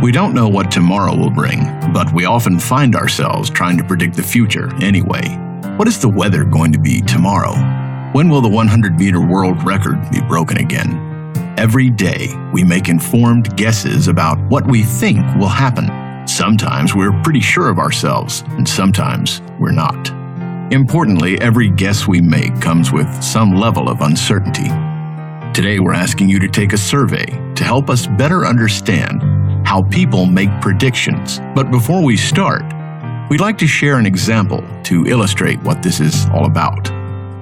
We don't know what tomorrow will bring, but we often find ourselves trying to predict the future anyway. What is the weather going to be tomorrow? When will the 100-meter world record be broken again? Every day, we make informed guesses about what we think will happen. Sometimes we're pretty sure of ourselves, and sometimes we're not. Importantly, every guess we make comes with some level of uncertainty. Today, we're asking you to take a survey to help us better understand how people make predictions. But before we start, we'd like to share an example to illustrate what this is all about.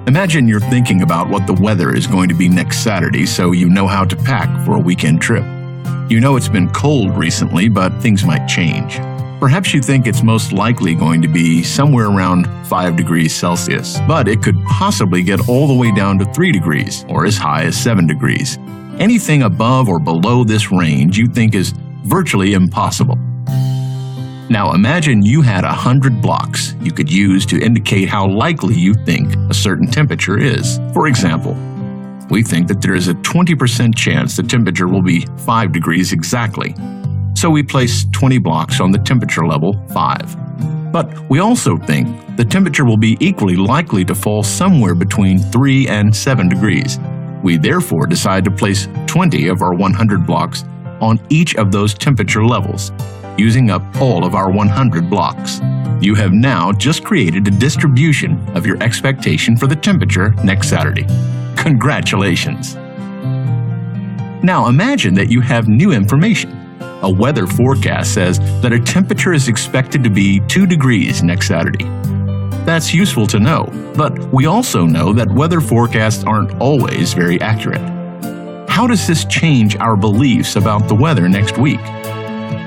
Imagine you're thinking about what the weather is going to be next Saturday so you know how to pack for a weekend trip. You know it's been cold recently, but things might change. Perhaps you think it's most likely going to be somewhere around 5 degrees Celsius, but it could possibly get all the way down to 3 degrees or as high as 7 degrees. Anything above or below this range you think is virtually impossible. Now imagine you had 100 blocks you could use to indicate how likely you think a certain temperature is. For example, we think that there is a 20% chance the temperature will be 5 degrees exactly. So we place 20 blocks on the temperature level 5. But we also think the temperature will be equally likely to fall somewhere between 3 and 7 degrees. We therefore decide to place 20 of our 100 blocks on each of those temperature levels, using up all of our 100 blocks. You have now just created a distribution of your expectation for the temperature next Saturday. Congratulations! Now imagine that you have new information. A weather forecast says that a temperature is expected to be 2 degrees next Saturday. That's useful to know, but we also know that weather forecasts aren't always very accurate. How does this change our beliefs about the weather next week?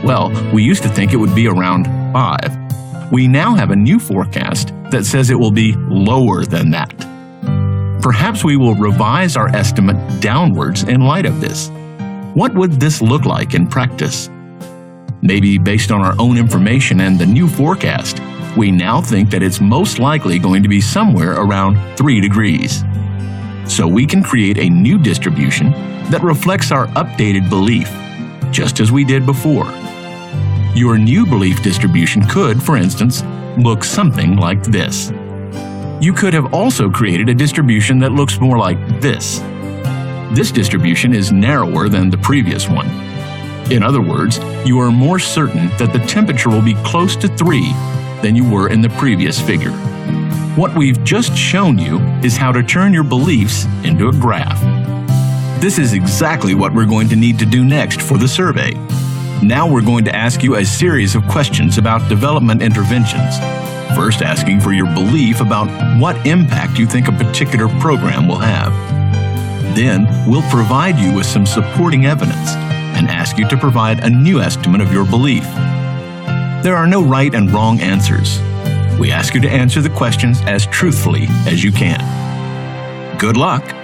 Well, we used to think it would be around 5. We now have a new forecast that says it will be lower than that. Perhaps we will revise our estimate downwards in light of this. What would this look like in practice? Maybe based on our own information and the new forecast, we now think that it's most likely going to be somewhere around 3 degrees. So we can create a new distribution that reflects our updated belief, just as we did before. Your new belief distribution could, for instance, look something like this. You could have also created a distribution that looks more like this. This distribution is narrower than the previous one. In other words, you are more certain that the temperature will be close to 3 than you were in the previous figure. What we've just shown you is how to turn your beliefs into a graph. This is exactly what we're going to need to do next for the survey. Now we're going to ask you a series of questions about development interventions. First, asking for your belief about what impact you think a particular program will have. Then, we'll provide you with some supporting evidence and ask you to provide a new estimate of your belief. There are no right and wrong answers. We ask you to answer the questions as truthfully as you can. Good luck!